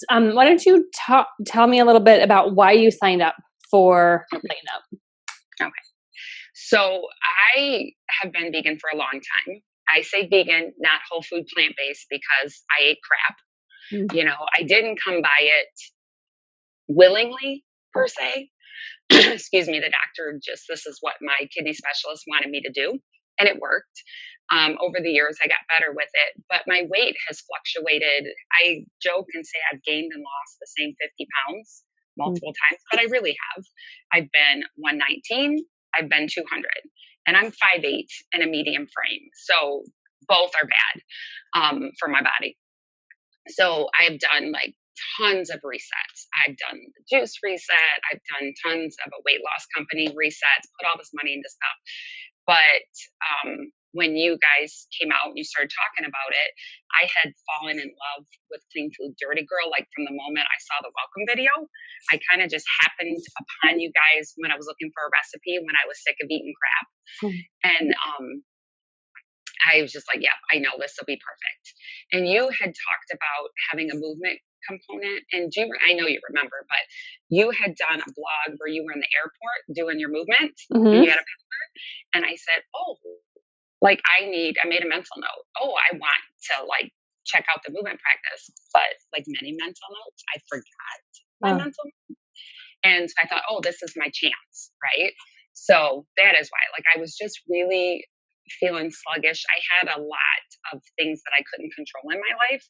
Why don't you tell me a little bit about why you signed up for Lighten Up? Okay. So I have been vegan for a long time. I say vegan, not whole food plant-based, because I ate crap. I didn't come by it willingly per se. Excuse me, the doctor this is what my kidney specialist wanted me to do. And it worked. Over the years, I got better with it, but my weight has fluctuated. I joke and say I've gained and lost the same 50 pounds multiple times, but I really have. I've been 119, I've been 200, and I'm 5'8" in a medium frame. So both are bad for my body. So I've done like tons of resets. I've done the juice reset. I've done tons of a weight loss company resets, put all this money into stuff. But when you guys came out and you started talking about it, I had fallen in love with Clean Food Dirty Girl. Like from the moment I saw the welcome video, I kind of just happened upon you guys when I was looking for a recipe when I was sick of eating crap. And I was just like, yeah, I know this will be perfect. And you had talked about having a movement component. And I know you remember, but you had done a blog where you were in the airport doing your movement. And you had a picture. And I said, I made a mental note. I want to check out the movement practice. But like many mental notes, I forgot my mental note. And so I thought, this is my chance, right? So that is why, I was just really feeling sluggish. I had a lot of things that I couldn't control in my life.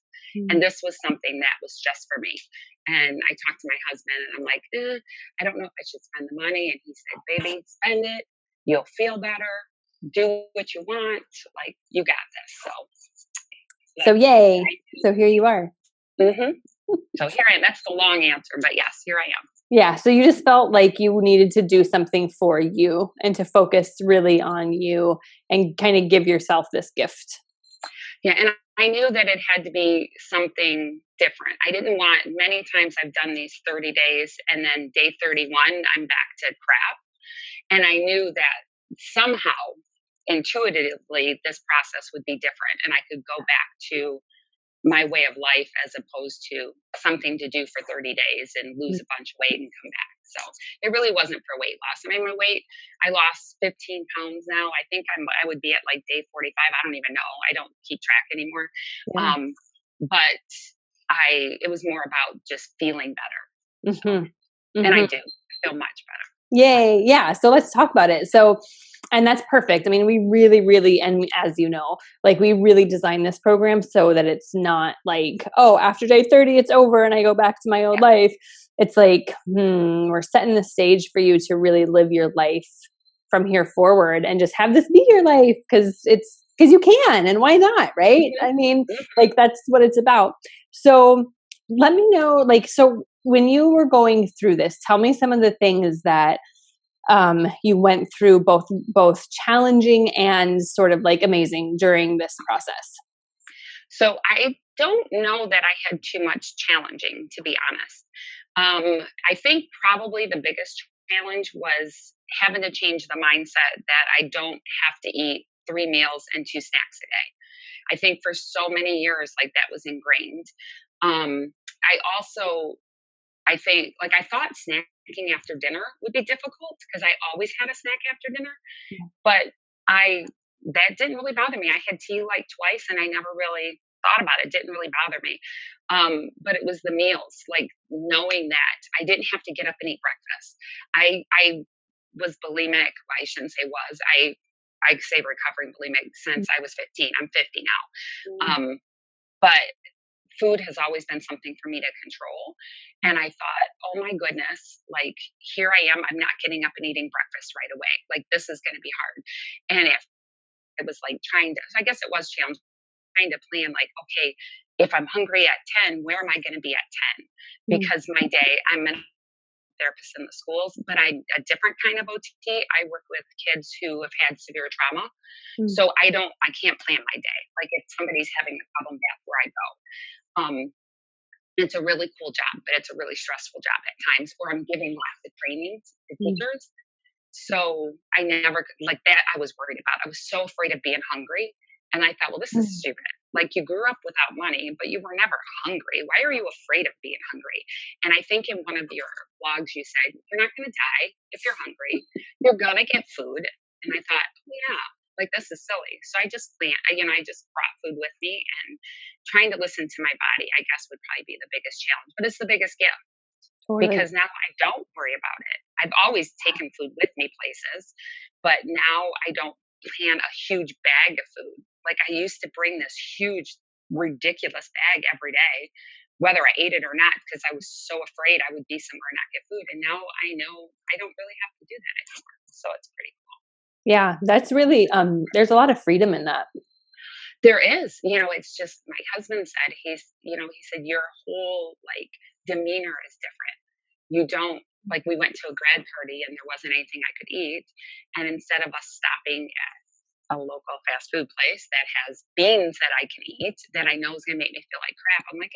And this was something that was just for me. And I talked to my husband and I'm like, I don't know if I should spend the money. And he said, baby, spend it. You'll feel better. Do what you want. You got this. So yay. So here you are. So here I am. That's the long answer, but yes, here I am. Yeah. So you just felt like you needed to do something for you and to focus really on you and kind of give yourself this gift. Yeah. And I knew that it had to be something different. I didn't want, many times I've done these 30 days and then day 31, I'm back to crap. And I knew that somehow intuitively this process would be different and I could go back to my way of life as opposed to something to do for 30 days and lose a bunch of weight and come back. So it really wasn't for weight loss. I mean, I lost 15 pounds now. I think I would be at day 45. I don't even know. I don't keep track anymore. But it was more about just feeling better. And I do feel much better. Yay. Yeah. So let's talk about it. So, and that's perfect. I mean, we really, really, and as you know, we really designed this program so that it's not after day 30, it's over and I go back to my old life. It's we're setting the stage for you to really live your life from here forward and just have this be your life because you can, and why not? Right. I mean, that's what it's about. So let me know, so when you were going through this, tell me some of the things that you went through, both challenging and sort of amazing during this process. So I don't know that I had too much challenging, to be honest. I think probably the biggest challenge was having to change the mindset that I don't have to eat 3 meals and 2 snacks a day. I think for so many years, that was ingrained. I thought snacking after dinner would be difficult because I always had a snack after dinner, but that didn't really bother me. I had tea twice and I never really thought about it. It didn't really bother me. But it was the meals, knowing that I didn't have to get up and eat breakfast. I was bulimic. I shouldn't say was. I say recovering bulimic since I was 15. I'm 50 now. But food has always been something for me to control. And I thought, oh my goodness, here I am. I'm not getting up and eating breakfast right away. This is going to be hard. And if it was I guess it was challenging, trying to plan okay, if I'm hungry at 10, where am I going to be at 10? Because my day, I'm a therapist in the schools, but I'm a different kind of OT. I work with kids who have had severe trauma. So I can't plan my day. If somebody's having a problem, that's where I go. It's a really cool job, but it's a really stressful job at times, or I'm giving lots of trainings to teachers. So I never, that I was worried about. I was so afraid of being hungry. And I thought, well, this is stupid. Like you grew up without money, but you were never hungry. Why are you afraid of being hungry? And I think in one of your blogs, you said, you're not going to die if you're hungry. You're going to get food. And I thought, oh, yeah, like this is silly. So I just I just brought food with me, and trying to listen to my body, I guess, would probably be the biggest challenge, but it's the biggest gift Totally. because now I don't worry about it. I've always taken food with me places, but now I don't plan a huge bag of food. Like I used to bring this huge, ridiculous bag every day, whether I ate it or not, because I was so afraid I would be somewhere and not get food. And now I know I don't really have to do that anymore. So it's pretty cool. Yeah, that's really, there's a lot of freedom in that. There is, it's just my husband said, he said, your whole like demeanor is different. You don't, like, we went to a grad party and there wasn't anything I could eat. And instead of us stopping at a local fast food place that has beans that I can eat, that I know is going to make me feel like crap, I'm like,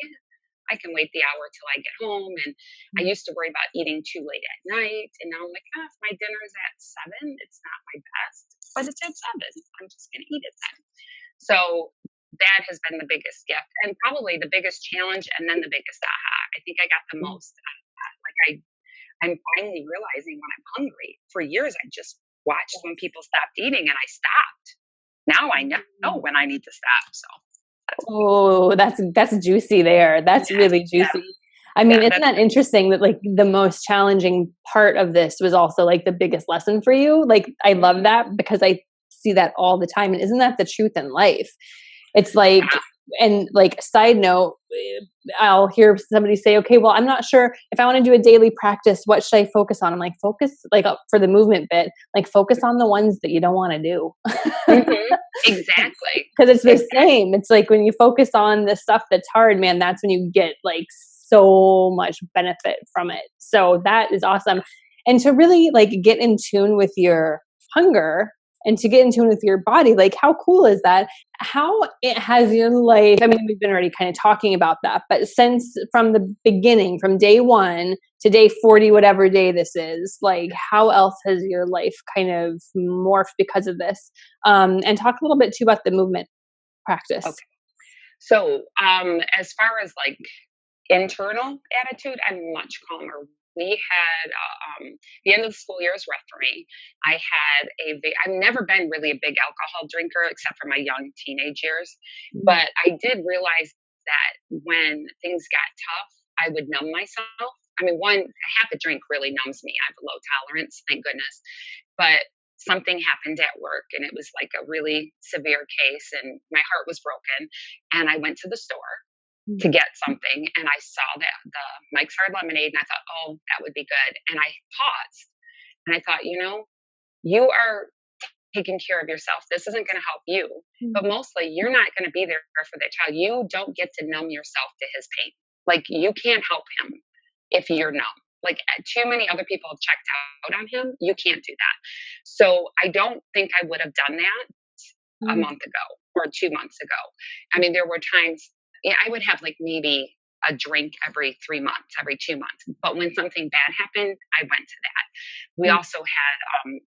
I can wait the hour till I get home. And I used to worry about eating too late at night. And now I'm like, if my dinner is at 7, it's not my best, but it's at 7. I'm just going to eat it then. So that has been the biggest gift and probably the biggest challenge, and then the biggest aha. I think I got the most like I'm finally realizing when I'm hungry. For years I just watched when people stopped eating and I stopped. Now I know when I need to stop. So that's juicy there. That's really juicy. I mean, isn't that interesting that like the most challenging part of this was also like the biggest lesson for you? Like I love that because I see that all the time. And isn't that the truth in life? It's like, and like side note, I'll hear somebody say, okay, well, I'm not sure if I want to do a daily practice, what should I focus on? I'm like, focus like for the movement bit, like focus on the ones that you don't want to do. Mm-hmm. Exactly. Because it's the same. It's like when you focus on the stuff that's hard, man, that's when you get like so much benefit from it. So that is awesome. And to really like get in tune with your hunger and to get in tune with your body, like how cool is that? How it has your life, I mean, we've been already kind of talking about that, but since from the beginning, from day 1 to day 40, whatever day this is, like how else has your life kind of morphed because of this? And talk a little bit too about the movement practice. Okay. So as far as like internal attitude, I'm much calmer. We had the end of the school year is rough for me. I've never been really a big alcohol drinker except for my young teenage years, but I did realize that when things got tough, I would numb myself. I mean, half a drink really numbs me. I have a low tolerance, thank goodness. But something happened at work and it was like a really severe case and my heart was broken. And I went to the store to get something and I saw the Mike's Hard Lemonade and I thought, oh, that would be good. And I paused and I thought, you are taking care of yourself. This isn't going to help you, but mostly you're not going to be there for that child. You don't get to numb yourself to his pain. Like you can't help him if you're numb. Like too many other people have checked out on him. You can't do that. So I don't think I would have done that a month ago or 2 months ago. I mean, there were times I would have like maybe a drink every 3 months, every 2 months. But when something bad happened, I went to that. We also had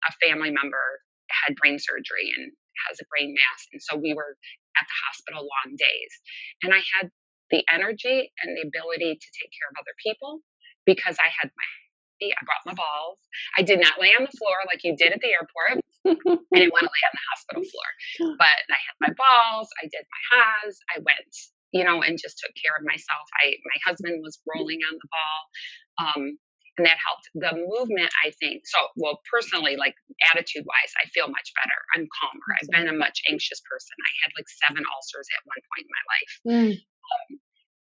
a family member had brain surgery and has a brain mass. And so we were at the hospital long days. And I had the energy and the ability to take care of other people because I brought my balls. I did not lay on the floor like you did at the airport. I didn't want to lay on the hospital floor. But I had my balls. I did my ha's. I went and just took care of myself. My husband was rolling on the ball, and that helped. The movement, I think, personally, like attitude-wise, I feel much better. I'm calmer. I've been a much anxious person. I had like 7 ulcers at one point in my life.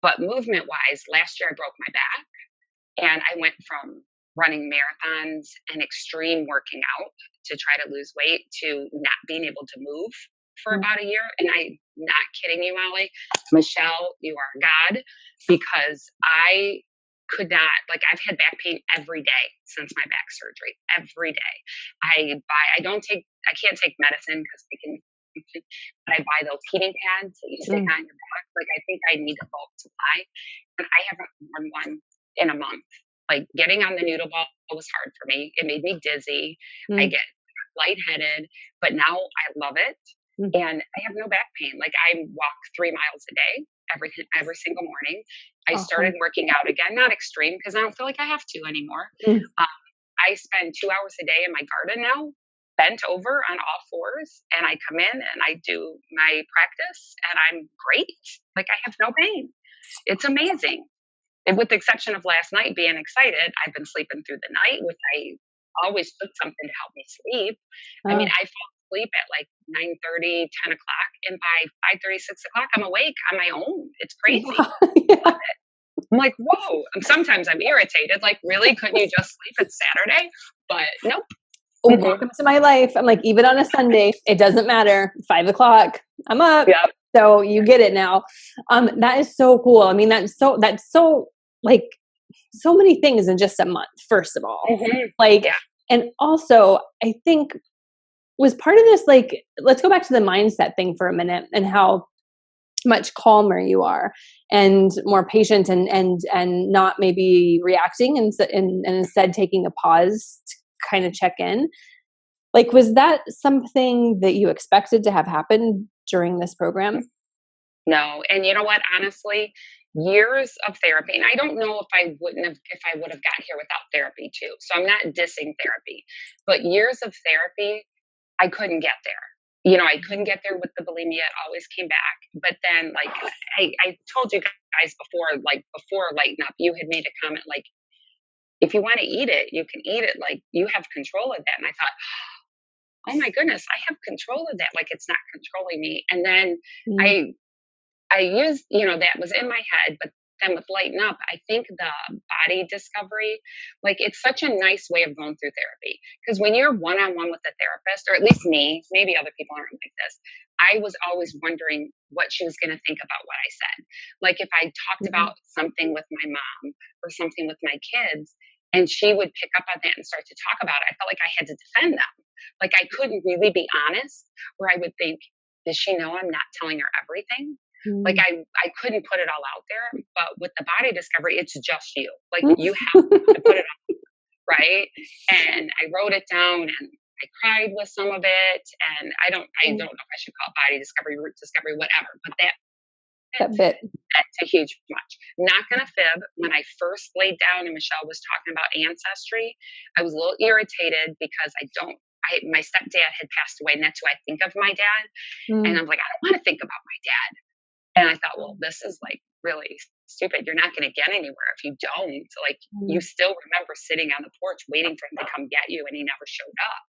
But movement-wise, last year I broke my back, and I went from running marathons and extreme working out to try to lose weight to not being able to move for about a year. And I'm not kidding you, Molly. Michelle, you are a God, because I could not, like I've had back pain every day since my back surgery, every day. I can't take medicine because but I buy those heating pads that you stick on your back. Like I think I need a bulk supply and I haven't worn one in a month. Like getting on the noodle ball was hard for me. It made me dizzy. I get lightheaded, but now I love it. and I have no back pain. Like I walk 3 miles a day, every single morning. I started Awesome. working out again, not extreme because I don't feel like I have to anymore. Mm. I spend 2 hours a day in my garden now, bent over on all fours, and I come in and I do my practice, and I'm great. Like I have no pain. It's amazing. And with the exception of last night being excited, I've been sleeping through the night, which I always took something to help me sleep. I mean, Oh. I fall asleep at like 9:30, 10 o'clock, and by 5:30, 6 o'clock, I'm awake on my own. It's crazy. Wow. Yeah. I'm like, whoa. And sometimes I'm irritated. Like, really? Couldn't you just sleep? It's Saturday? But nope. Welcome to my life. I'm like, even on a Sunday, it doesn't matter. 5 o'clock, I'm up. Yeah. So you get it now. That is so cool. I mean, that's so like so many things in just a month, first of all. Like, Yeah. and also I think was part of this, like, let's go back to the mindset thing for a minute and how much calmer you are and more patient and not maybe reacting and instead taking a pause to kind of check in. Like, was that something that you expected to have happen during this program? No. And you know what? Honestly, years of therapy, and I don't know if I would have got here without therapy too. So I'm not dissing therapy, but years of therapy, I couldn't get there. I couldn't get there with the bulimia. It always came back. But then, like, I told you guys before, like, before Lighten Up, you had made a comment, like, if you want to eat it, you can eat it. Like, you have control of that. And I thought, oh my goodness, I have control of that. Like, it's not controlling me. And then Mm. I used, that was in my head, but then with Lighten Up, I think the body discovery, like it's such a nice way of going through therapy. Because when you're one on one with a therapist, or at least me, maybe other people aren't like this, I was always wondering what she was going to think about what I said. Like if I talked about something with my mom or something with my kids, and she would pick up on that and start to talk about it, I felt like I had to defend them. Like I couldn't really be honest, or I would think, does she know I'm not telling her everything? Like Mm. I couldn't put it all out there, but with the body discovery, it's just you. Like Mm. you have to put it on, right? And I wrote it down and I cried with some of it. And I don't know if I should call it body discovery, root discovery, whatever. But That bit. that's a huge much. Not gonna fib. When I first laid down and Michelle was talking about ancestry, I was a little irritated because my stepdad had passed away, and that's who I think of my dad. And Mm. I'm like, I don't want to think about my dad. And I thought, well, this is like really stupid. You're not going to get anywhere if you don't. Like, you still remember sitting on the porch waiting for him to come get you, and he never showed up.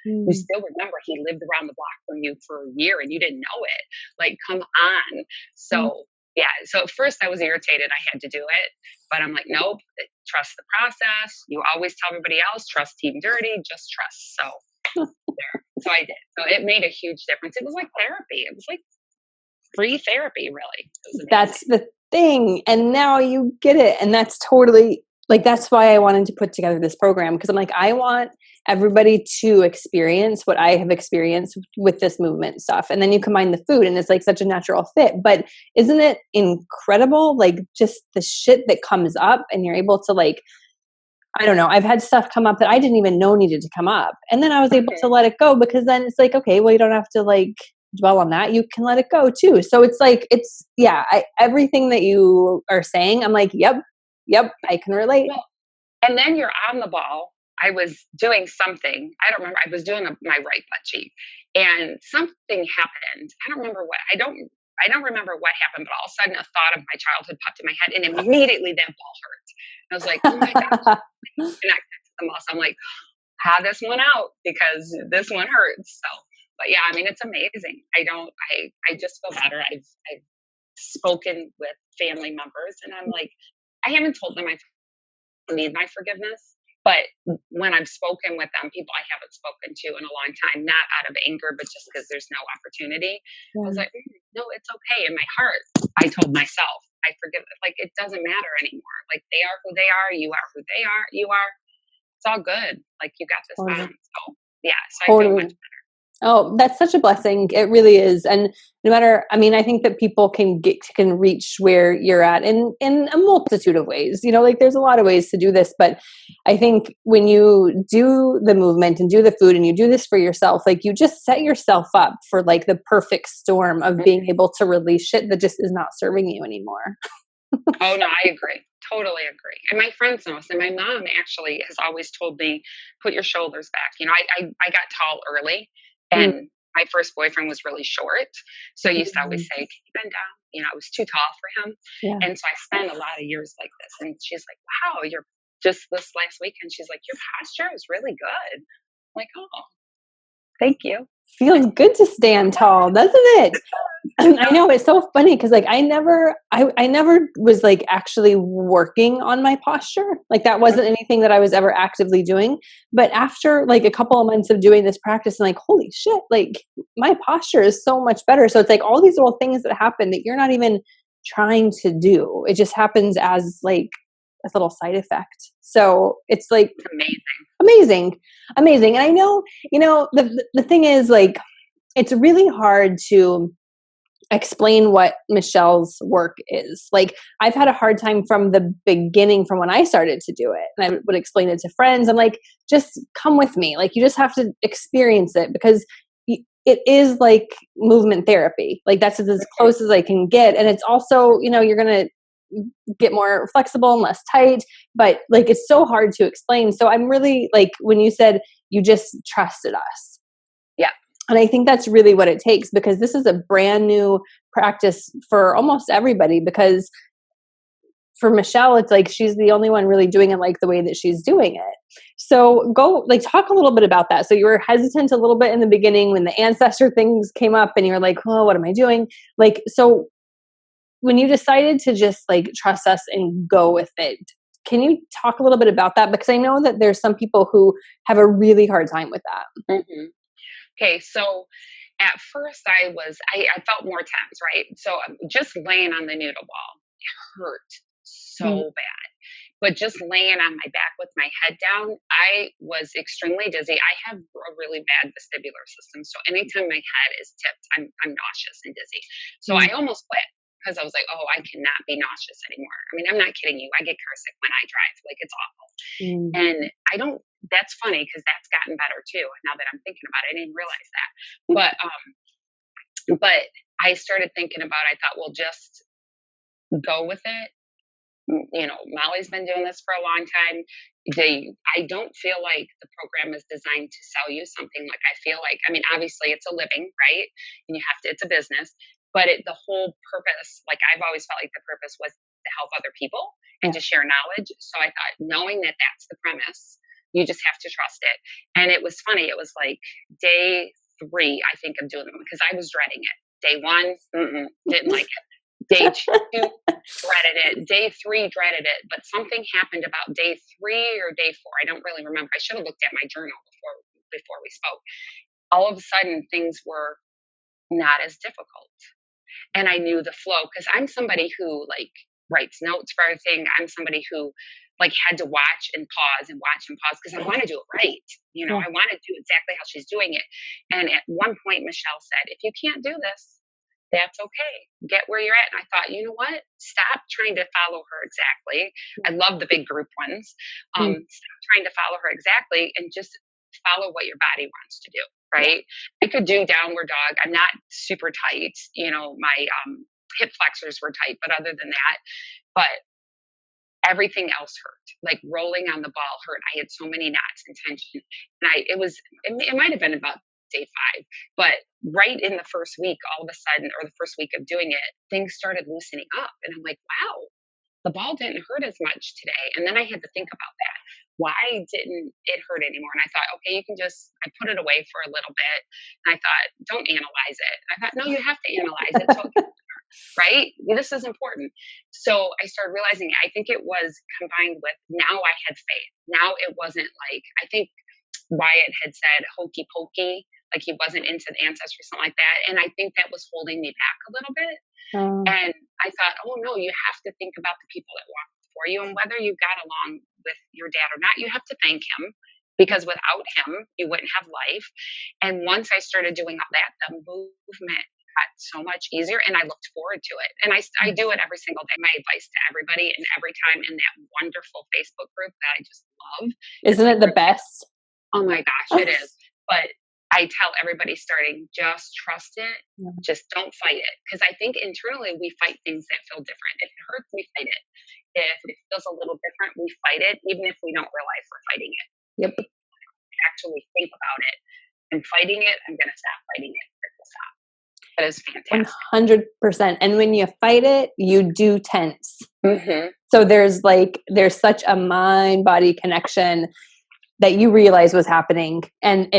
You still remember he lived around the block from you for a year and you didn't know it. Like, come on. So, yeah. So at first I was irritated. I had to do it. But I'm like, nope, trust the process. You always tell everybody else, trust Team Dirty, just trust. So, there. So I did. So it made a huge difference. It was like therapy. It was like free therapy, really. That's the thing. And now you get it. And that's totally like, that's why I wanted to put together this program. Because I'm like, I want everybody to experience what I have experienced with this movement stuff. And then you combine the food and it's like such a natural fit. But isn't it incredible? Like just the shit that comes up and you're able to like, I don't know. I've had stuff come up that I didn't even know needed to come up. And then I was able to let it go because then it's like, okay, well, you don't have to like dwell on that. You can let it go too. So it's like, everything that you are saying, I'm like, yep, I can relate. Well, and then you're on the ball. I was doing something. I don't remember. I was doing my right butt cheek, and something happened. I don't remember what. I don't remember what happened, but all of a sudden, a thought of my childhood popped in my head, and immediately that ball hurt. I was like, oh my gosh! Connected to the muscle. I'm like, have this one out because this one hurts. So, but yeah, I mean, it's amazing. I just feel better. I've spoken with family members, and I'm like, I haven't told them I need my forgiveness. But when I've spoken with them, people I haven't spoken to in a long time, not out of anger, but just because there's no opportunity, I was like, no, it's okay. In my heart, I told myself, I forgive. Like, it doesn't matter anymore. Like, they are who they are. You are who they are. You are. It's all good. Like, you got this bond. So, yeah. So I feel much better. Oh, that's such a blessing. It really is. And no matter, I mean, I think that people can reach where you're at in a multitude of ways. Like there's a lot of ways to do this, but I think when you do the movement and do the food and you do this for yourself, like you just set yourself up for like the perfect storm of being able to release shit that just is not serving you anymore. Oh no, I agree. Totally agree. And my friends know this. And my mom actually has always told me, put your shoulders back. I got tall early, Mm, and my first boyfriend was really short. So he used to always mm, say, can you bend down? I was too tall for him. yeah. And so I spent a lot of years like this. And she's like, wow, you're just this last weekend. She's like, your posture is really good. I'm like, oh, thank you. Feels good to stand tall, doesn't it? I know, it's so funny because like I never was like actually working on my posture. Like that wasn't anything that I was ever actively doing. But after like a couple of months of doing this practice, I'm like, holy shit, like my posture is so much better. So it's like all these little things that happen that you're not even trying to do. It just happens as like a little side effect. So it's like It's amazing. amazing. And I know, the thing is like it's really hard to explain what Michelle's work is. Like I've had a hard time from the beginning, from when I started to do it. And I would explain it to friends. I'm like, just come with me. Like you just have to experience it because it is like movement therapy. Like that's as close as I can get. And it's also, you're going to get more flexible and less tight, but like it's so hard to explain. So I'm really like when you said you just trusted us. Yeah. And I think that's really what it takes because this is a brand new practice for almost everybody because for Michelle, it's like she's the only one really doing it like the way that she's doing it. So go like talk a little bit about that. So you were hesitant a little bit in the beginning when the ancestor things came up and you're like, oh, what am I doing? Like, so when you decided to just like trust us and go with it, can you talk a little bit about that? Because I know that there's some people who have a really hard time with that. Mm-hmm. Okay, so at first I felt more tense, right? So just laying on the noodle ball hurt Mm, so bad. But just laying on my back with my head down, I was extremely dizzy. I have a really bad vestibular system. So anytime my head is tipped, I'm nauseous and dizzy. So mm, I almost quit because I was like, oh, I cannot be nauseous anymore. I mean, I'm not kidding you. I get car sick when I drive. Like it's awful. mm, And I don't, that's funny because that's gotten better too. Now that I'm thinking about it, I didn't realize that. But I started thinking about, I thought, well, just go with it. Molly's been doing this for a long time. I don't feel like the program is designed to sell you something. Like I feel like, I mean, obviously it's a living, right? And it's a business, but the whole purpose, like I've always felt like the purpose was to help other people and yeah. to share knowledge. So I thought, knowing that that's the premise, you just have to trust it. And it was funny. It was like day 3, I think, of doing them because I was dreading it. Day 1, didn't like it. Day 2, dreaded it. Day 3, dreaded it. But something happened about day 3 or day 4. I don't really remember. I should have looked at my journal before we spoke. All of a sudden, things were not as difficult, and I knew the flow because I'm somebody who like writes notes for everything. I'm somebody who like had to watch and pause because I want to do it right. Yeah. I want to do exactly how she's doing it. And at one point, Michelle said, "If you can't do this, that's okay. Get where you're at." And I thought, you know what? Stop trying to follow her exactly. I love the big group ones. Mm, Stop trying to follow her exactly and just follow what your body wants to do. yeah. Right. I could do downward dog. I'm not super tight. My hip flexors were tight, but other than that, but everything else hurt. Like rolling on the ball hurt. I had so many knots and tension. And it might have been about day 5, but right in the first week, all of a sudden, or the first week of doing it, things started loosening up. And I'm like, wow, the ball didn't hurt as much today. And then I had to think about that. Why didn't it hurt anymore? And I thought, okay, I put it away for a little bit. And I thought, don't analyze it. And I thought, no, you have to analyze it. So right? This is important. So I started realizing, I think it was combined with now I had faith. Now it wasn't like, I think Wyatt had said hokey pokey, like he wasn't into the ancestry, something like that. And I think that was holding me back a little bit. Um, And I thought, oh no, you have to think about the people that walked before you, and whether you got along with your dad or not, you have to thank him because without him, you wouldn't have life. And once I started doing all that, the movement got so much easier, and I looked forward to it. And I do it every single day. My advice to everybody, and every time in that wonderful Facebook group that I just love. Isn't it the best? Oh my gosh, it is. But I tell everybody starting, just trust it. Just don't fight it. Because I think internally we fight things that feel different. If it hurts, we fight it. If it feels a little different, we fight it, even if we don't realize we're fighting it. Yep. Actually think about it. And fighting it, I'm going to stop fighting it. It will stop. That is fantastic. 100%. And when you fight it, you do tense. Mm-hmm. So there's such a mind-body connection that you realize was happening. And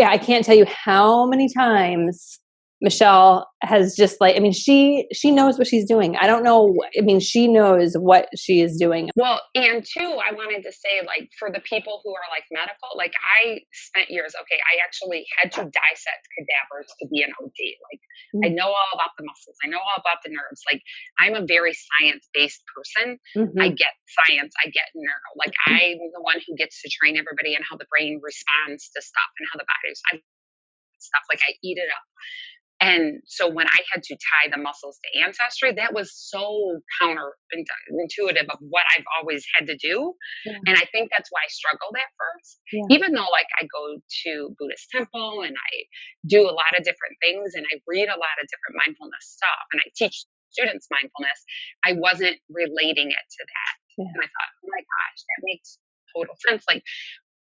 I can't tell you how many times Michelle has just she knows what she's doing. I don't know. I mean, she knows what she is doing. Well, and two, I wanted to say, for the people who are medical, I spent years, I actually had to dissect cadavers to be an OD. I know all about the muscles. I know all about the nerves. I'm a very science-based person. Mm-hmm. I get science. I get neuro. I'm the one who gets to train everybody in how the brain responds to stuff and how the body responds to stuff. I eat it up. And so when I had to tie the muscles to ancestry, that was so counterintuitive of what I've always had to do. Yeah. And I think that's why I struggled at first, even though I go to Buddhist temple and I do a lot of different things and I read a lot of different mindfulness stuff and I teach students mindfulness, I wasn't relating it to that. Yeah. And I thought, oh my gosh, that makes total sense.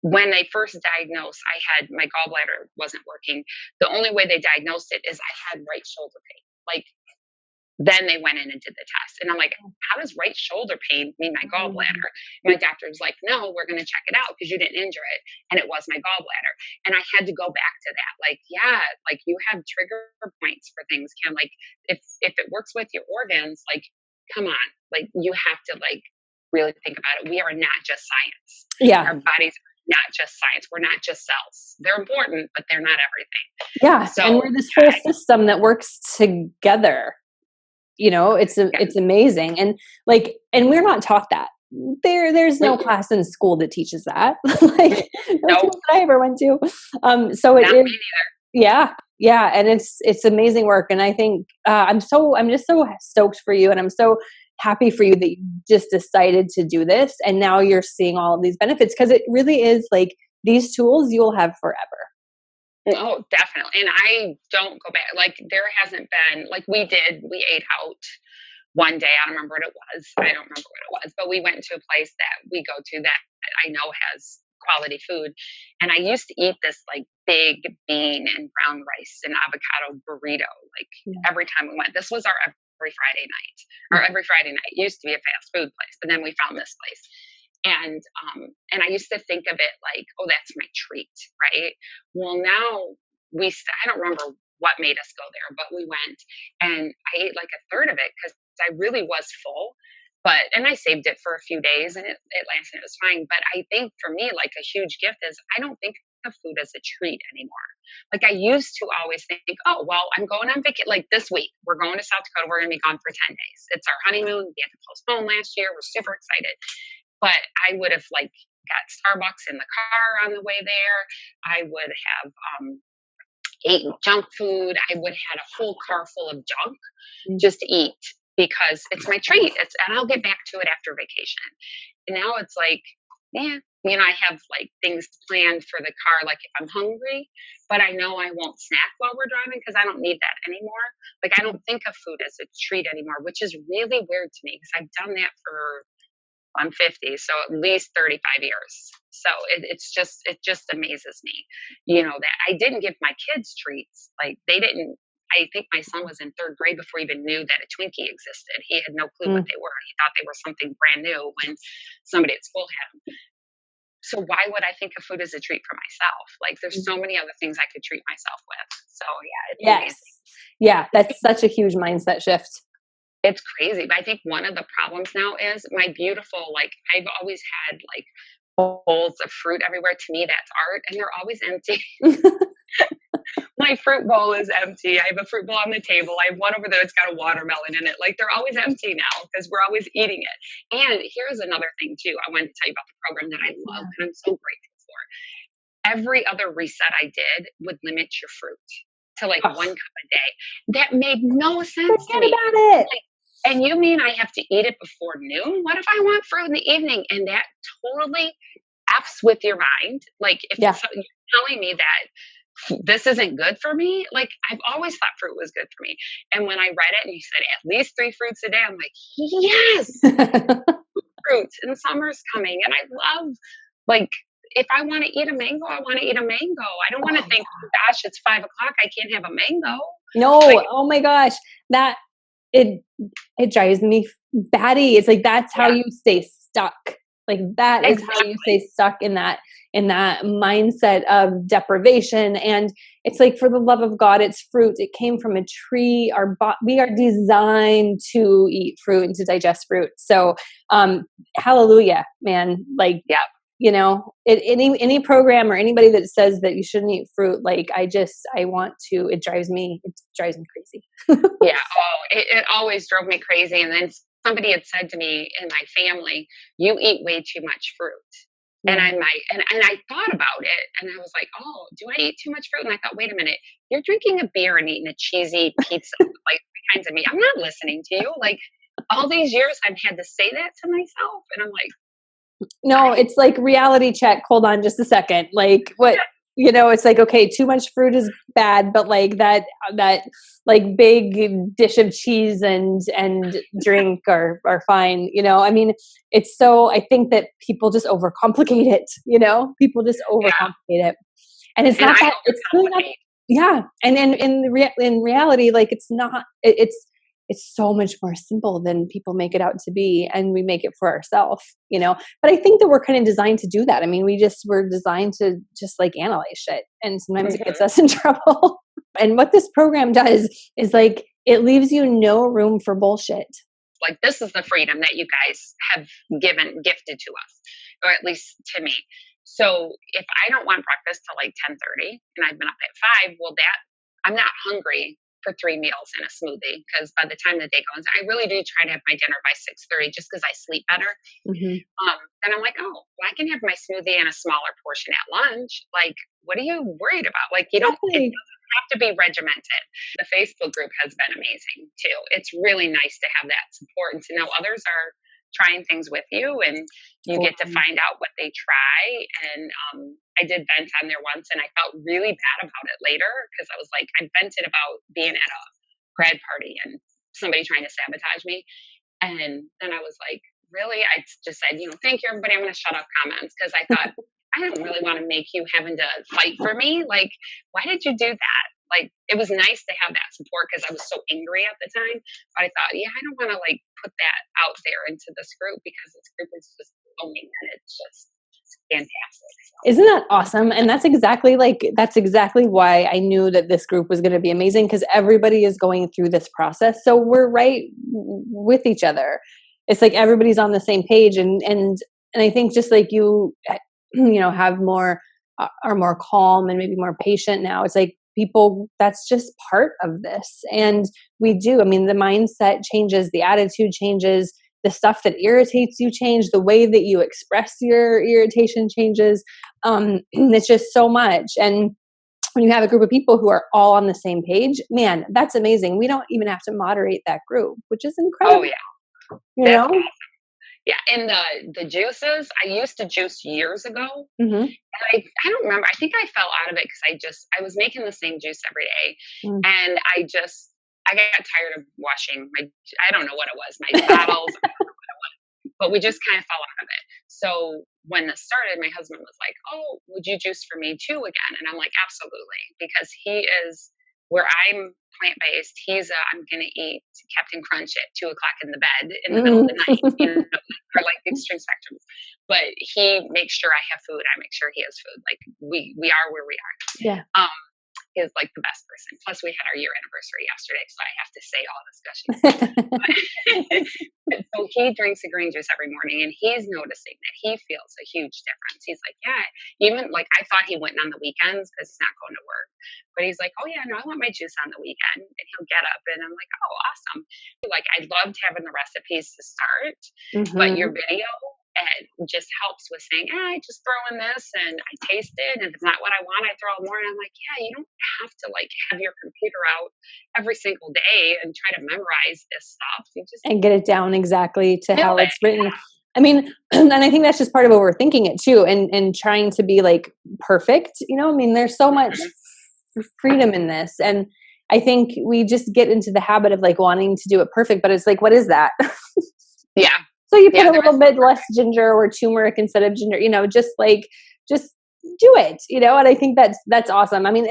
When they first diagnosed, my gallbladder wasn't working. The only way they diagnosed it is I had right shoulder pain. Then they went in and did the test. And I'm like, how does right shoulder pain mean my gallbladder? My doctor was like, no, we're going to check it out because you didn't injure it. And it was my gallbladder. And I had to go back to that. You have trigger points for things, Kim. If it works with your organs, come on. You have to really think about it. We are not just science. Yeah. Our bodies not just science. We're not just cells. They're important, but they're not everything. Yeah. So, and we're this whole system that works together. It's amazing. And and we're not taught that. There's no class in school that teaches that. No I ever went to. So it is. Me neither. Yeah. Yeah. And it's amazing work. And I think, I'm just so stoked for you. And I'm so happy for you that you just decided to do this. And now you're seeing all of these benefits because it really is these tools you'll have forever. Oh, definitely. And I don't go back. There hasn't been, we ate out one day. I don't remember what it was. But we went to a place that we go to that I know has quality food. And I used to eat this big bean and brown rice and avocado burrito every time we went. This was our every Friday night. It used to be a fast food place, but then we found this place. And I used to think of it oh, that's my treat, right? Well, now I don't remember what made us go there, but we went and I ate a third of it because I really was full. And I saved it for a few days and it lasted, it was fine. But I think for me, a huge gift is I don't think of food as a treat anymore. I used to always think, oh, well, I'm going on vacation. This week, we're going to South Dakota. We're going to be gone for 10 days. It's our honeymoon. We had to postpone last year. We're super excited. But I would have got Starbucks in the car on the way there. I would have eaten junk food. I would have had a whole car full of junk just to eat because it's my treat. And I'll get back to it after vacation. And now it's I have things planned for the car, if I'm hungry, but I know I won't snack while we're driving because I don't need that anymore. I don't think of food as a treat anymore, which is really weird to me because I've done that I'm 50, so at least 35 years. So it just amazes me, that I didn't give my kids treats. They didn't. I think my son was in third grade before he even knew that a Twinkie existed. He had no clue what they were. He thought they were something brand new when somebody at school had them. So why would I think of food as a treat for myself? There's so many other things I could treat myself with. So it's amazing. Yeah, that's such a huge mindset shift. It's crazy. But I think one of the problems now is my beautiful, I've always had bowls of fruit everywhere. To me, that's art, and they're always empty. My fruit bowl is empty. I have a fruit bowl on the table. I have one over there that's got a watermelon in it. Like they're always empty now because we're always eating it. And here's another thing too. I wanted to tell you about the program that I love and I'm so grateful for. Every other reset I did would limit your fruit to like 1 cup a day. That made no sense to me. About it. Like, and you mean I have to eat it before noon? What if I want fruit in the evening? And that totally F's with your mind. Like if you're telling me that this isn't good for me, like I've always thought fruit was good for me. And when I read it and you said at least 3 fruits a day, I'm like, yes, fruit and summer's coming. And I love, like, if I want to eat a mango, I want to eat a mango. I don't want to think, oh, gosh, it's 5 o'clock. I can't have a mango. No. Like, oh my gosh. It drives me batty. It's like, that's how you stay stuck. Like that is how you stay stuck in that mindset of deprivation. And it's like, for the love of God, it's fruit. It came from a tree. We are designed to eat fruit and to digest fruit. So, hallelujah, man. Like, you know, any program or anybody that says that you shouldn't eat fruit, like it drives me crazy. Yeah. Oh, it always drove me crazy. And then somebody had said to me in my family, you eat way too much fruit. And I thought about it and I was like, oh, do I eat too much fruit? And I thought, wait a minute, you're drinking a beer and eating a cheesy pizza with like 3 kinds of meat. I'm not listening to you. Like all these years I've had to say that to myself. And I'm like, no, it's like reality check. Hold on just a second. Like what, you know, it's like, okay, too much fruit is bad, but like that like big dish of cheese and drink are fine. You know, I mean, I think that people just overcomplicate it, you know, it. And it's not that, it's really not, yeah. And in reality, like it's not, it's so much more simple than people make it out to be. And we make it for ourselves, you know, but I think that we're kind of designed to do that. I mean, we're designed to just like analyze shit, and sometimes it gets us in trouble. And what this program does is like, it leaves you no room for bullshit. Like this is the freedom that you guys have gifted to us, or at least to me. So if I don't want breakfast till like 10:30 and I've been up at 5, well, I'm not hungry for 3 meals and a smoothie, because by the time the day goes, I really do try to have my dinner by 6:30 just because I sleep better. And I'm like, oh, well, I can have my smoothie and a smaller portion at lunch. Like, what are you worried about? Like, it doesn't have to be regimented. The Facebook group has been amazing too. It's really nice to have that support and to know others are trying things with you, and you get to find out what they try. And I did vent on there once, and I felt really bad about it later, because I was like, I vented about being at a grad party and somebody trying to sabotage me. And then I was like, really? I just said, you know, thank you, everybody. I'm going to shut off comments, because I thought, I don't really want to make you having to fight for me. Like, why did you do that? Like, it was nice to have that support because I was so angry at the time. But I thought, yeah, I don't want to like put that out there into this group, because this group is just booming and it's just fantastic. So. Isn't that awesome? And that's exactly why I knew that this group was going to be amazing, because everybody is going through this process. So we're right with each other. It's like everybody's on the same page. And I think just like you know, are more calm and maybe more patient now. It's like, people, that's just part of this. And we do, I mean, the mindset changes, the attitude changes, the stuff that irritates you change, the way that you express your irritation changes. It's just so much. And when you have a group of people who are all on the same page, man, that's amazing. We don't even have to moderate that group, which is incredible. Oh yeah. You know? Awesome. Yeah, and the juices, I used to juice years ago. And I don't remember. I think I fell out of it because I was making the same juice every day, and I got tired of washing I don't know what it was, my bottles, I don't know what it was, but we just kind of fell out of it. So when this started, my husband was like, "Oh, would you juice for me too again?" And I'm like, "Absolutely," because he is where I'm plant-based. He's I'm going to eat Captain Crunch at 2:00 in the bed in the middle of the night, you know, or like extreme spectrums. But he makes sure I have food. I make sure he has food. Like we are where we are. Yeah. is like the best person. Plus we had our year anniversary yesterday, so I have to say all this gushing. So he drinks a green juice every morning, and he's noticing that he feels a huge difference. He's like, yeah, even like I thought he went on the weekends because he's not going to work, but he's like, oh yeah, no, I want my juice on the weekend, and he'll get up, and I'm like, oh, awesome. Like I loved having the recipes to start, but your video just helps with saying, I just throw in this and I taste it, and if it's not what I want, I throw more. And I'm like, yeah, you don't have to like have your computer out every single day and try to memorize this stuff. You just and get it down exactly to how it's written. Yeah. I mean, and I think that's just part of overthinking it too, and trying to be like perfect. You know, I mean, there's so much freedom in this, and I think we just get into the habit of like wanting to do it perfect. But it's like, what is that? Yeah. So you put a little bit less ginger or turmeric instead of ginger, you know, just do it, you know? And I think that's awesome. I mean,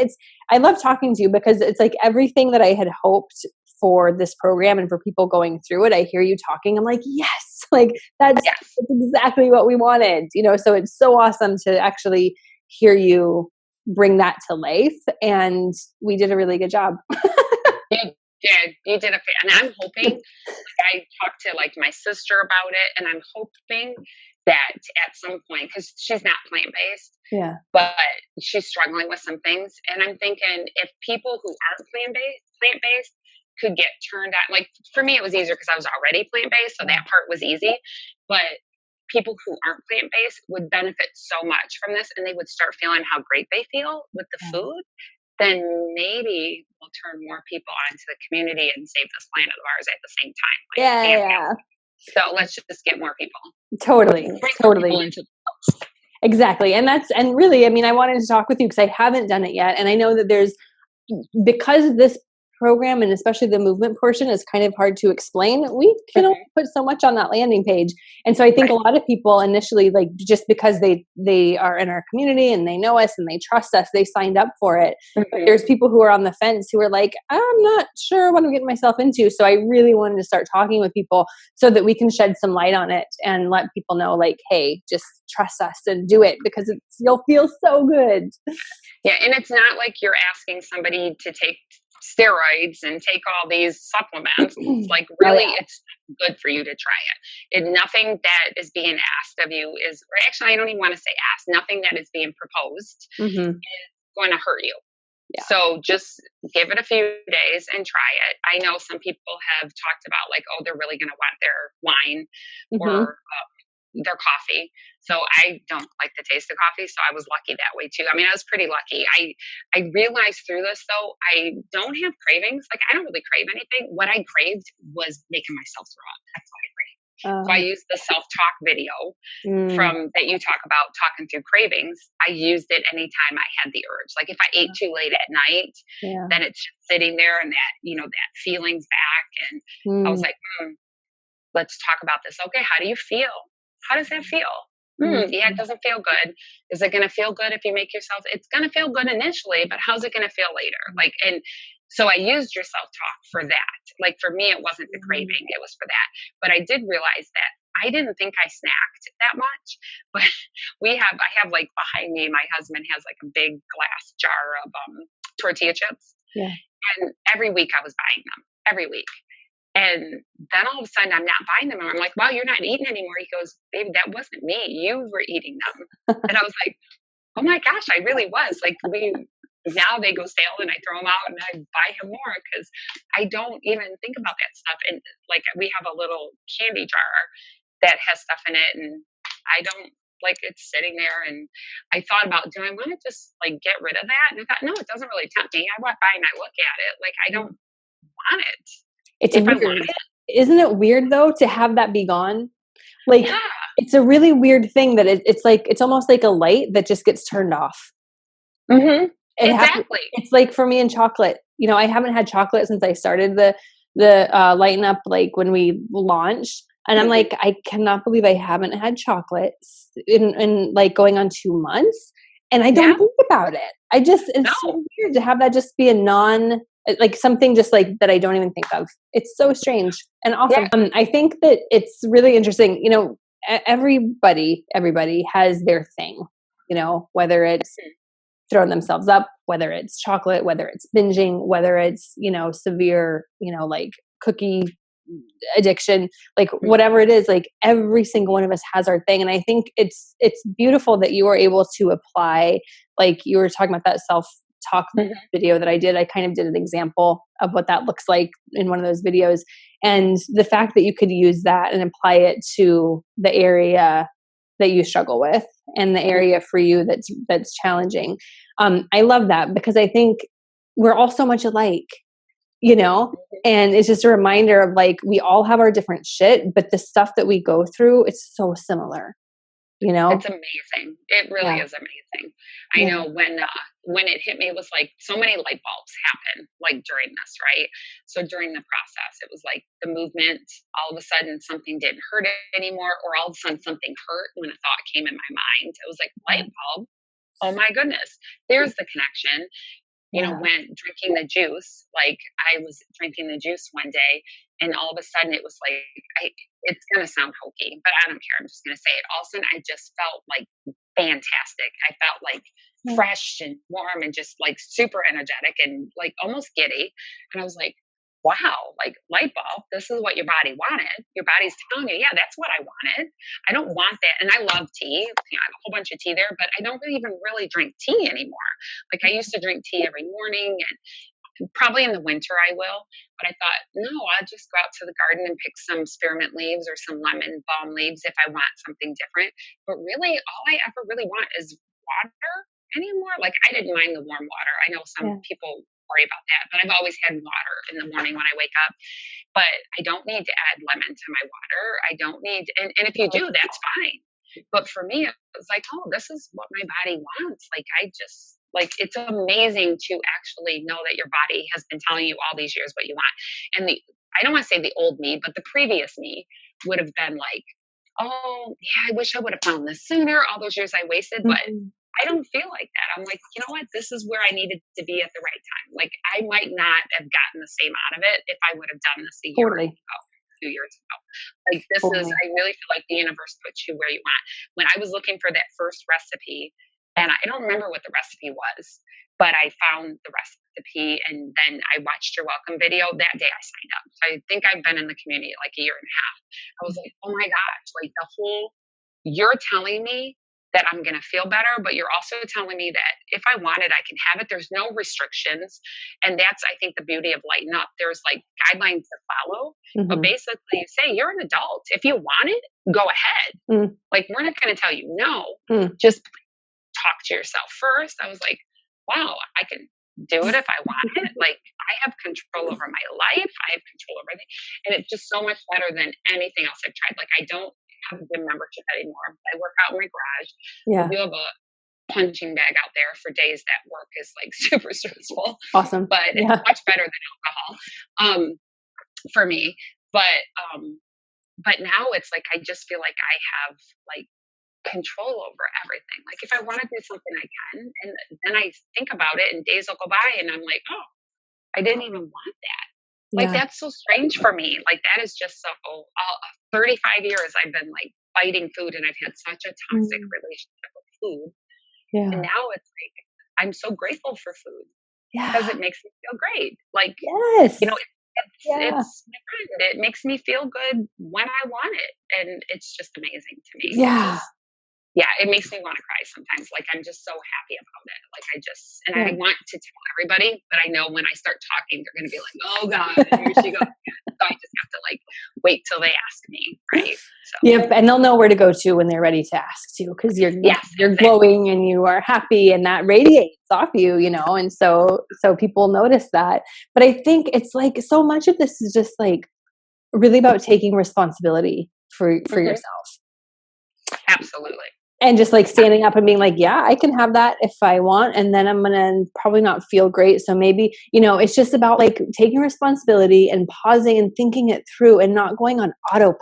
I love talking to you because it's like everything that I had hoped for this program and for people going through it. I hear you talking. I'm like, yes, like that's exactly what we wanted, you know? So it's so awesome to actually hear you bring that to life. And we did a really good job. You did and I'm hoping, like I talked to like my sister about it, and I'm hoping that at some point, because she's not plant-based, but she's struggling with some things, and I'm thinking if people who aren't plant-based could get turned on, like for me it was easier because I was already plant-based, so that part was easy, but people who aren't plant-based would benefit so much from this, and they would start feeling how great they feel with the food. Then maybe we'll turn more people onto the community and save this planet of ours at the same time. So let's just get more people. Totally. Exactly. And really, I mean, I wanted to talk with you because I haven't done it yet. And I know that because this program and especially the movement portion is kind of hard to explain, we can only put so much on that landing page. And so I think a lot of people initially, like just because they are in our community and they know us and they trust us, they signed up for it. But there's people who are on the fence who are like, I'm not sure what I'm getting myself into. So I really wanted to start talking with people so that we can shed some light on it and let people know like, hey, just trust us and do it because you'll feel so good. Yeah. And it's not like you're asking somebody to take steroids and take all these supplements. Like really it's good for you to try it. And nothing that is being asked of you is, or actually I don't even want to say asked, nothing that is being proposed is going to hurt you. So just give it a few days and try it. I know some people have talked about like, oh, they're really going to want their wine or their coffee. So I don't like the taste of coffee. So I was lucky that way too. I mean, I was pretty lucky. I realized through this though, I don't have cravings. Like I don't really crave anything. What I craved was making myself throw up. That's what I craved. So I used the self-talk video from that you talk about talking through cravings. I used it anytime I had the urge. Like if I ate too late at night, then it's just sitting there and that, you know, that feeling's back. And I was like, let's talk about this. Okay. How do you feel? How does that feel? Yeah, it doesn't feel good. Is it going to feel good if you make yourself? It's going to feel good initially, but how's it going to feel later? Like, and so I used your self-talk for that. Like for me, it wasn't the craving, it was for that. But I did realize that I didn't think I snacked that much, but I have like behind me, my husband has like a big glass jar of tortilla chips. And every week I was buying them every week. And then all of a sudden I'm not buying them. And I'm like, wow, you're not eating anymore. He goes, baby, that wasn't me. You were eating them. And I was like, oh my gosh, I really was. Like now they go stale and I throw them out and I buy him more because I don't even think about that stuff. And like we have a little candy jar that has stuff in it and I don't like it's sitting there. And I thought about, do I want to just like get rid of that? And I thought, no, it doesn't really tempt me. I walk by and I look at it. Like I don't want it. It's weird. Isn't it weird though to have that be gone? Like it's a really weird thing that it's like it's almost like a light that just gets turned off. Exactly. It's like for me in chocolate. You know, I haven't had chocolate since I started the Lighten Up, like when we launched, and I'm like, I cannot believe I haven't had chocolate in like going on 2 months, and I don't think about it. It's so weird to have that just be a like something just like that I don't even think of. It's so strange and awesome. I think that it's really interesting. You know, everybody has their thing, you know, whether it's throwing themselves up, whether it's chocolate, whether it's binging, whether it's, severe, like cookie addiction, like whatever it is, like every single one of us has our thing. And I think it's beautiful that you are able to apply, like you were talking about that self-talk video that I did. I kind of did an example of what that looks like in one of those videos. And the fact that you could use that and apply it to the area that you struggle with and the area for you that's challenging. I love that, because I think we're all so much alike, and it's just a reminder of like, we all have our different shit, but the stuff that we go through, it's so similar, It's amazing. It really is amazing. I know when it hit me, it was like so many light bulbs happen like during this, right? So during the process, it was like the movement, all of a sudden something didn't hurt anymore, or all of a sudden something hurt when a thought came in my mind. It was like light bulb. Oh my goodness. There's the connection. When drinking the juice, like I was drinking the juice one day, and all of a sudden it was like, it's going to sound hokey, but I don't care. I'm just going to say it. All of a sudden I just felt like fantastic. I felt like fresh and warm and just like super energetic and like almost giddy. And I was like, wow, like light bulb, this is what your body wanted. Your body's telling you, yeah, that's what I wanted. I don't want that. And I love tea. I have a whole bunch of tea there, but I don't even really drink tea anymore. Like I used to drink tea every morning, and probably in the winter I will. But I thought, no, I'll just go out to the garden and pick some spearmint leaves or some lemon balm leaves if I want something different. But really, all I ever really want is water anymore. Like I didn't mind the warm water. I know some people worry about that, but I've always had water in the morning when I wake up. But I don't need to add lemon to my water. I don't need, and if you do, that's fine. But for me, it was like, oh, this is what my body wants. Like it's amazing to actually know that your body has been telling you all these years what you want. And I don't want to say the old me, but the previous me would have been like, oh yeah, I wish I would have found this sooner. All those years I wasted, but I don't feel like that. I'm like, you know what? This is where I needed to be at the right time. Like I might not have gotten the same out of it if I would have done this a year ago, 2 years ago. Like this is, I really feel like the universe puts you where you want. When I was looking for that first recipe, and I don't remember what the recipe was, but I found the recipe, and then I watched your welcome video. That day I signed up. So I think I've been in the community like a year and a half. I was like, oh my gosh, like you're telling me that I'm going to feel better, but you're also telling me that if I want it, I can have it. There's no restrictions. And that's, I think, the beauty of Lighten Up. There's like guidelines to follow, but basically you say you're an adult. If you want it, go ahead. Like we're not going to tell you no, just talk to yourself first. I was like, wow, I can do it if I want it. Like I have control over my life. I have control over everything. And it's just so much better than anything else I've tried. Like I don't have a gym membership anymore. I work out in my garage. We do have a punching bag out there for days that work is like super stressful. Awesome. But it's much better than alcohol for me. But now it's like I just feel like I have like control over everything. Like if I want to do something, I can. And then I think about it and days will go by and I'm like, oh, I didn't even want that. Like that's so strange for me. Like that is just so 35 years I've been like fighting food, and I've had such a toxic relationship with food. And now it's like I'm so grateful for food because it makes me feel great. Like it's my friend. It makes me feel good when I want it, and it's just amazing to me. It makes me want to cry sometimes. Like I'm just so happy about it. Like I want to tell everybody, but I know when I start talking, they're going to be like, oh God, here she goes. So I just have to like wait till they ask me. Right. So. And they'll know where to go to when they're ready to ask too. Cause you're glowing and you are happy, and that radiates off you, and so people notice that. But I think it's like so much of this is just like really about taking responsibility for yourself. Absolutely. And just like standing up and being like, yeah, I can have that if I want. And then I'm going to probably not feel great. So maybe, it's just about like taking responsibility and pausing and thinking it through and not going on autopilot.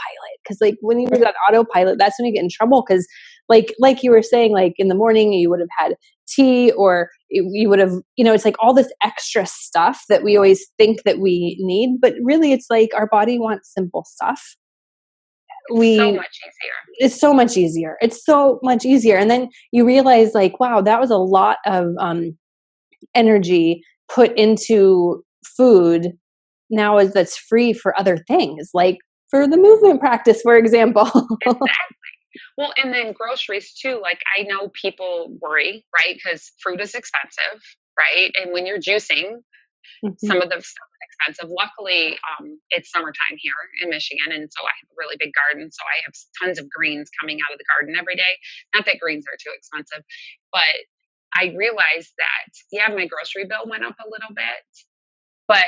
Cause like when you do on autopilot, that's when you get in trouble. Cause like you were saying, like in the morning you would have had tea, or you would have, it's like all this extra stuff that we always think that we need, but really it's like our body wants simple stuff. So we, much easier. it's so much easier. It's so much easier. And then you realize like, wow, that was a lot of energy put into food now that's free for other things, like for the movement practice, for example. Exactly. Well, and then groceries too. Like I know people worry, right? Because fruit is expensive, right? And when you're juicing, Mhm. some of the stuff is expensive. Luckily, it's summertime here in Michigan, and so I have a really big garden. So I have tons of greens coming out of the garden every day. Not that greens are too expensive, but I realized that yeah, my grocery bill went up a little bit, but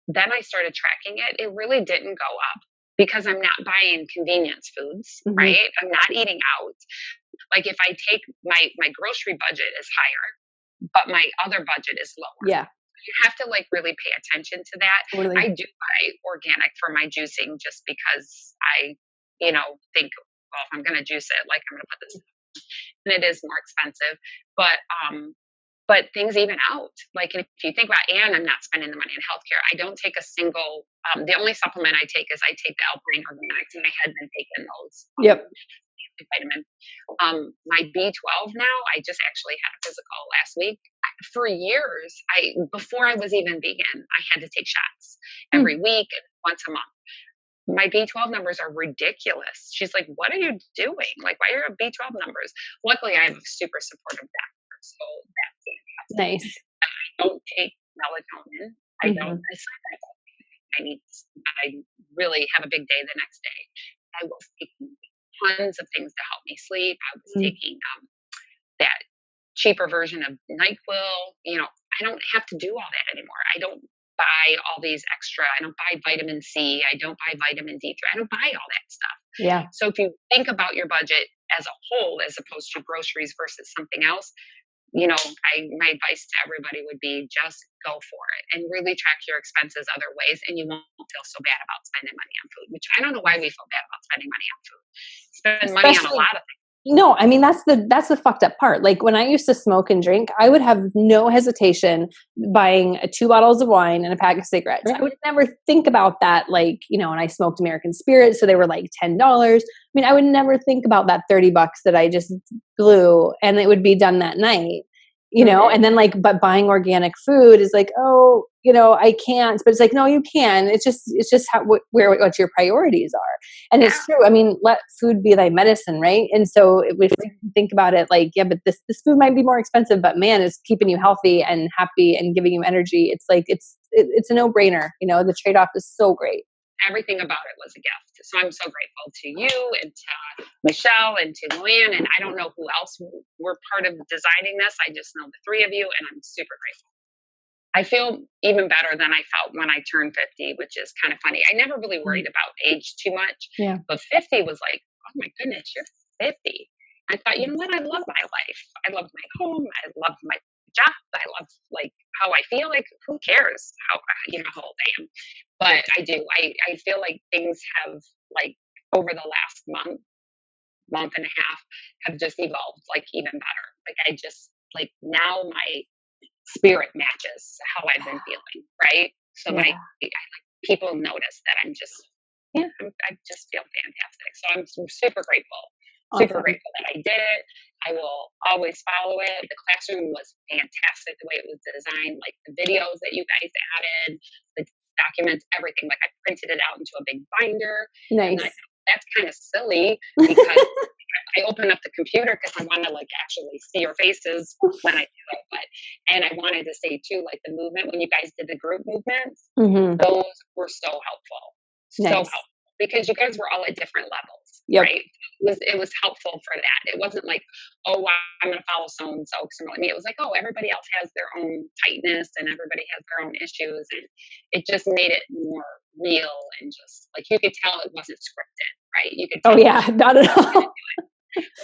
then I started tracking it. It really didn't go up because I'm not buying convenience foods, Mhm. right? I'm not eating out. Like if I take my grocery budget is higher, but my other budget is lower. Yeah, You have to like really pay attention to that. totally. I do buy organic for my juicing just because I, think, well, if I'm going to juice it, like I'm going to put this, and it is more expensive, but things even out. Like if you think about, and I'm not spending the money in healthcare. I don't take a single. The only supplement I take is I take the Alpine Organics, and I had been taking those. Yep. Vitamin. My B12 now, I just actually had a physical last week. For years, before I was even vegan, I had to take shots every week and once a month. My B12 numbers are ridiculous. She's like, "What are you doing? Like, why are your B12 numbers?" Luckily, I have a super supportive doctor, so that's fantastic. Nice. I don't take melatonin. I don't. Mhm. I sleep like I need. I really have a big day the next day. I was taking tons of things to help me sleep. I was Mm. taking that cheaper version of NyQuil. I don't have to do all that anymore. I don't buy all these extra. I don't buy vitamin C. I don't buy vitamin D3. I don't buy all that stuff. Yeah. So if you think about your budget as a whole, as opposed to groceries versus something else, my advice to everybody would be just go for it and really track your expenses other ways, and you won't feel so bad about spending money on food, which I don't know why we feel bad about spending money on food. Spend money on a Especially, lot of things. no, I mean that's the fucked up part. Like when I used to smoke and drink, I would have no hesitation buying 2 bottles of wine and a pack of cigarettes. I would never think about that. Like, and I smoked American Spirit, so they were like $10. I mean, I would never think about that $30 that I just blew, and it would be done that night. And then like, but buying organic food is like, oh, I can't. But it's like, no, you can. It's just what your priorities are. And Yeah. it's true. I mean, let food be thy medicine, right? And so if we think about it, like, yeah, but this food might be more expensive, but man, it's keeping you healthy and happy and giving you energy. It's like it's a no brainer. The trade off is so great. Everything about it was a gift. So I'm so grateful to you and to Michelle and to Luann. And I don't know who else were part of designing this. I just know the three of you, and I'm super grateful. I feel even better than I felt when I turned 50, which is kind of funny. I never really worried about age too much. Yeah. But 50 was like, oh my goodness, you're 50. I thought, you know what? I love my life. I love my home. I love my job. I love like how I feel. Like who cares how old I am? But I do. I feel like things have like over the last month and a half have just evolved like even better. Like I just like now my spirit matches how I've been feeling, right? So Yeah. people notice that I just feel fantastic. So I'm super grateful. Awesome. Super grateful that I did it. I will always follow it. The classroom was fantastic the way it was designed, like the videos that you guys added, the documents, everything. Like I printed it out into a big binder. Nice. And that's kind of silly because I open up the computer because I want to like actually see your faces when I do it. And I wanted to say too, like the movement when you guys did the group movements, those were so helpful. So helpful because you guys were all at different levels, right? It was helpful for that. It wasn't like, oh, wow, I'm going to follow so and so. It was like, oh, everybody else has their own tightness and everybody has their own issues, and it just made it more real and just like you could tell it wasn't scripted, right? You could tell. Oh yeah, not at all.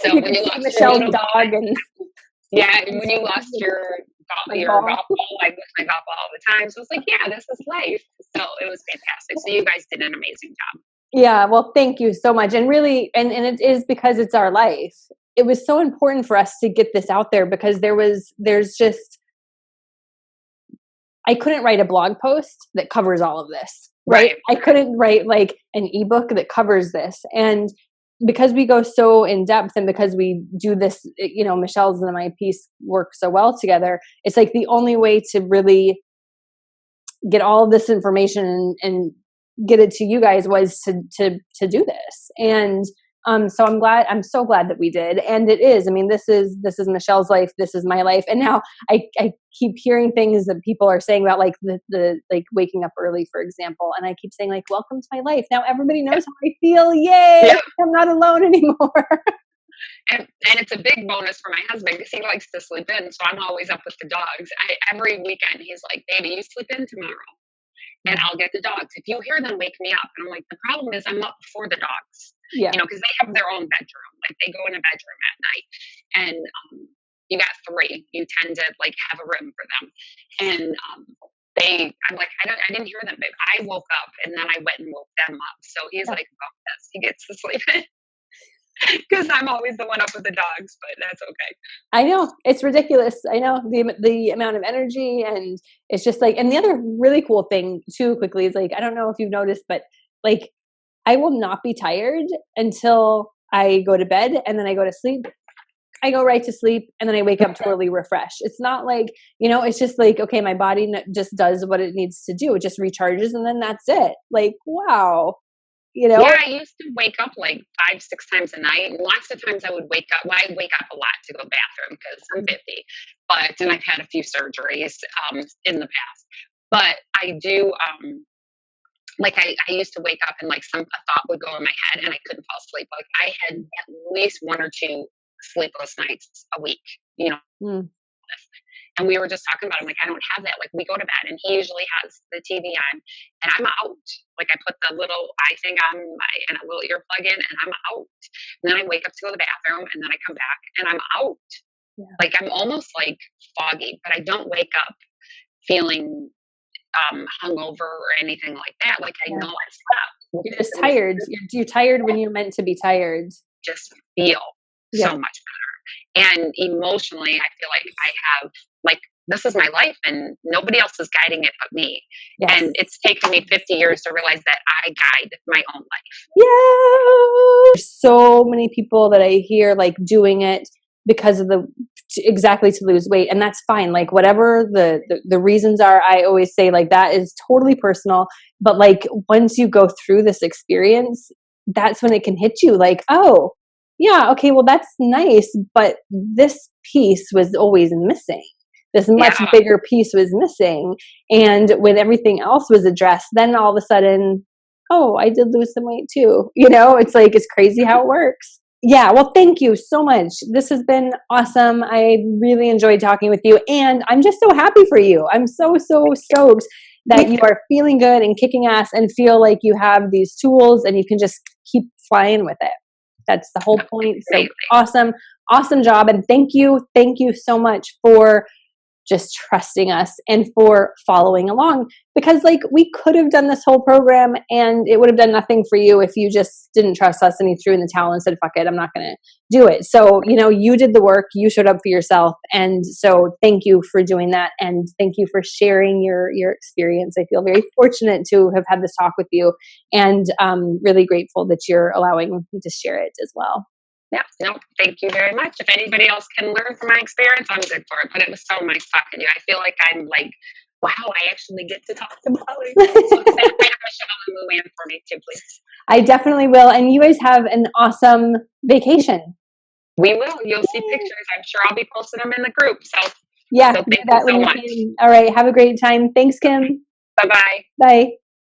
So when you lost Michelle's your dog and when you lost your golf ball, I lose my golf ball all the time. So it's like, yeah, this is life. So it was fantastic. So you guys did an amazing job. Yeah, well, thank you so much. And really, and it is because it's our life. It was so important for us to get this out there because there's just, I couldn't write a blog post that covers all of this, right? I couldn't write like an ebook that covers this. And because we go so in depth and because we do this, you know, Michelle's and my piece work so well together, it's like the only way to really get all of this information and get it to you guys was to do this. And so I'm so glad that we did. And it is, I mean, this is Michelle's life. This is my life. And now I keep hearing things that people are saying about like the like waking up early, for example. And I keep saying like, welcome to my life. Now everybody knows how I feel. Yay. Yeah. I'm not alone anymore. And it's a big bonus for my husband because he likes to sleep in. So I'm always up with the dogs. Every weekend he's like, baby, you sleep in tomorrow and I'll get the dogs. If you hear them, wake me up. And I'm like, the problem is I'm up before the dogs, you know, because they have their own bedroom. Like they go in a bedroom at night and you got 3. You tend to like have a room for them. And I'm like, I didn't hear them, babe. I woke up and then I went and woke them up. So he's like, oh, yes, he gets to sleep in. Because I'm always the one up with the dogs, but that's okay. I know, it's ridiculous. I know the amount of energy, and it's just like, and the other really cool thing too, quickly, is like, I don't know if you've noticed, but like, I will not be tired until I go to bed, and then I go to sleep. I go right to sleep, and then I wake up totally refreshed. It's not like, you know, it's just like, okay, my body just does what it needs to do. It just recharges, and then that's it. Like, wow. You know? Yeah, I used to wake up like 5-6 times a night. Lots of times I would wake up. Well, I wake up a lot to go to the bathroom because I'm 50, and I've had a few surgeries in the past. But I do, like I used to wake up and like a thought would go in my head and I couldn't fall asleep. Like I had at least 1 or 2 sleepless nights a week, you know. And we were just talking about it. I'm like, I don't have that. Like, we go to bed, and he usually has the TV on, and I'm out. Like, I put the little eye thing on and a little earplug in, and I'm out. And then I wake up to go to the bathroom, and then I come back, and I'm out. Yeah. Like, I'm almost like foggy, but I don't wake up feeling hungover or anything like that. Like, I know I slept. You're just tired. You're tired when you're meant to be tired. Just feel so much better. And emotionally, I feel like I have, like, this is my life and nobody else is guiding it but me. Yes. And it's taken me 50 years to realize that I guide my own life. Yeah. There's so many people that I hear like doing it because of exactly to lose weight. And that's fine. Like whatever the reasons are, I always say like that is totally personal. But like once you go through this experience, that's when it can hit you like, oh, yeah, okay, well, that's nice, but this piece was always missing. This much bigger piece was missing. And when everything else was addressed, then all of a sudden, oh, I did lose some weight too. You know, it's like, it's crazy how it works. Yeah, well, thank you so much. This has been awesome. I really enjoyed talking with you. And I'm just so happy for you. I'm so stoked that you are feeling good and kicking ass and feel like you have these tools and you can just keep flying with it. That's the whole point. So awesome job. And thank you so much for just trusting us and for following along, because like we could have done this whole program and it would have done nothing for you if you just didn't trust us and you threw in the towel and said, fuck it, I'm not going to do it. So, you know, you did the work, you showed up for yourself. And so thank you for doing that. And thank you for sharing your experience. I feel very fortunate to have had this talk with you and really grateful that you're allowing me to share it as well. Yeah, no, thank you very much. If anybody else can learn from my experience, I'm good for it. But it was so nice talking to you. I feel like I'm like, wow, I actually get to talk to Molly. So Michelle and Luann for me too, please. I definitely will. And you guys have an awesome vacation. We will. You'll see pictures. I'm sure I'll be posting them in the group. So yeah, thank you so much. All right. Have a great time. Thanks, Kim. Bye-bye. Bye.